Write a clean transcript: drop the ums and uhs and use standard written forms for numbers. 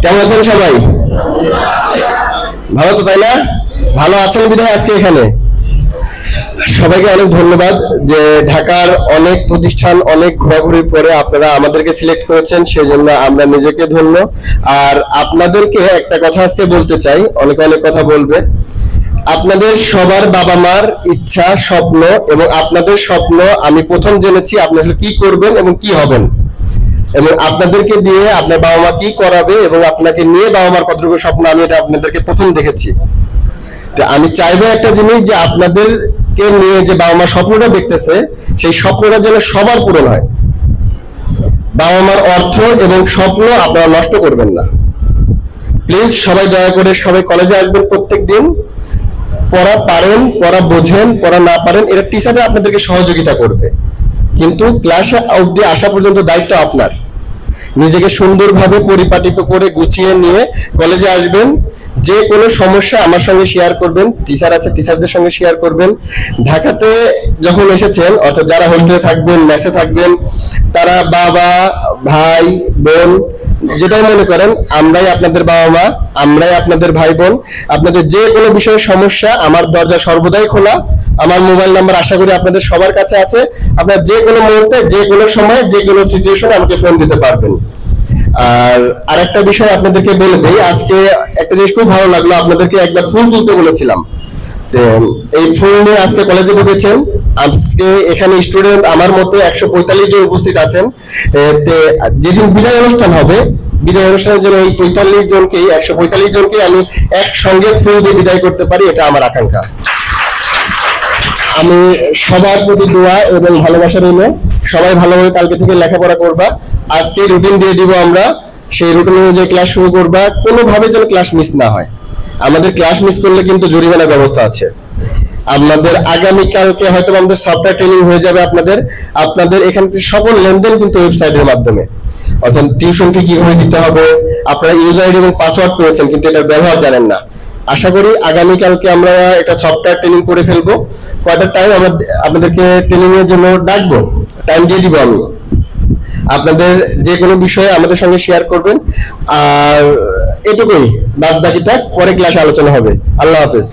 কেমন আছেন সবাই? ভালো তো, তাই না? ভালো আছেন বিধায় আজকে এখানে। সবাইকে অনেক ধন্যবাদ যে ঢাকার অনেক প্রতিষ্ঠান অনেক ঘোরাঘুরির পরে আপনারা আমাদেরকে সিলেক্ট করেছেন, সেজন্য আমরা নিজেকে ধন্য। আর আপনাদেরকে একটা কথা আজকে বলতে চাই, অনেক অনেক কথা বলবে। আপনাদের সবার বাবা মার ইচ্ছা, স্বপ্ন, এবং আপনাদের স্বপ্ন আমি প্রথম জেনেছি আপনি আসলে কি করবেন এবং কি হবেন, এবং আপনাদেরকে দিয়ে আপনার বাবা মা কি করাবে এবং আপনাকে নিয়ে বাবা মার কতটুকু স্বপ্ন, আমি এটা আপনাদেরকে প্রথম দেখেছি। আমি চাইবো একটা জিনিস, যে আপনাদেরকে নিয়ে যে বাবা মা স্বপ্নটা দেখতেছে, সেই স্বপ্নটা যেন সবার পূরণ হয়। বাবা মার অর্থ এবং স্বপ্ন আপনারা নষ্ট করবেন না প্লিজ। সবাই দয়া করে সবাই কলেজে আসবেন প্রত্যেক দিন। পড়া পারেন, পড়া বোঝেন, পড়া না পারেন এটা টিচাররা আপনাদেরকে সহযোগিতা করবে, কিন্তু ক্লাসে অবধি আসা পর্যন্ত দায়িত্ব আপনার। নিজেকে সুন্দরভাবে পরিপাটি করে গুছিয়ে নিয়ে কলেজে আসবেন। যে কোনো সমস্যা আমার সঙ্গে শেয়ার করবেন, টিচার আছে টিচারদের সঙ্গে শেয়ার করবেন। ঢাকাতে যখন এসেছেন, অর্থাৎ যারা হোস্টেলে থাকবেন, মেসে থাকবেন, তারা বাবা ভাই বোন যেটাই মনে করেন, আমরাই আপনাদের বাবা মা, আমরাই আপনাদের ভাই বোন। আপনাদের যে কোনো বিষয়ে সমস্যা, আমার দরজা সর্বদাই খোলা। আমার মোবাইল নাম্বার আশা করি আপনাদের সবার কাছে আছে। আপনারা যে কোনো মুহূর্তে, যে কোনো সময়, যে কোনো সিচুয়েশনে আমাকে ফোন দিতে পারবেন। আর আরেকটা বিষয় আপনাদেরকে বলে দেই, আজকে একটা জিনিস খুব ভালো লাগলো, আপনাদেরকে একবার ফুল তুলতে বলেছিলাম। তো এই ফুল নিয়ে আজকে কলেজে ঢুকেছেন। আজকে এখানে স্টুডেন্ট আমার মতো 145 জন উপস্থিত আছেন। যেদিন বিদায় অনুষ্ঠান হবে, বিদায় অনুষ্ঠানের জন্য এই 145 জনকে আমি একসঙ্গে ফুল দিয়ে বিদায় করতে পারি, এটা আমার আকাঙ্ক্ষা। আমি সবার প্রতি দোয়া এবং ভালোবাসা রইল। সবাই ভালোভাবে কালকে থেকে লেখাপড়া করবা। আজকে রুটিন দিয়ে দিব আমরা, সেই রুটিন অনুযায়ী ক্লাস শুরু করবা। কোনোভাবে যেন ক্লাস মিস না হয়। আমাদের ক্লাস মিস করলে কিন্তু জরিমানার ব্যবস্থা আছে। আপনাদের আগামীকালকে হয়তো আমাদের সফটওয়্যার ট্রেনিং হয়ে যাবে। আপনাদের এখান থেকে সকল লেনদেন কিন্তু ওয়েবসাইটের মাধ্যমে, অর্থাৎ টিউশন ফি কিভাবে দিতে হবে। আপনারা ইউজার আইডি এবং পাসওয়ার্ড পেয়েছেন কিন্তু এটার ব্যবহার জানেন না। আশা করি আগামীকালকে আমরা এটা সফটওয়্যার ট্রেনিং করে ফেলবো। কয়টা টাইম আমরা আপনাদেরকে ট্রেনিং এর জন্য ডাকবো, টাইম দিয়ে দিব আমি। আপনাদের যে কোনো বিষয়ে আমাদের সঙ্গে শেয়ার করবেন। আর এটুকুই, বাদ বাকিটা পরে ক্লাসে আলোচনা হবে। আল্লাহ হাফেজ।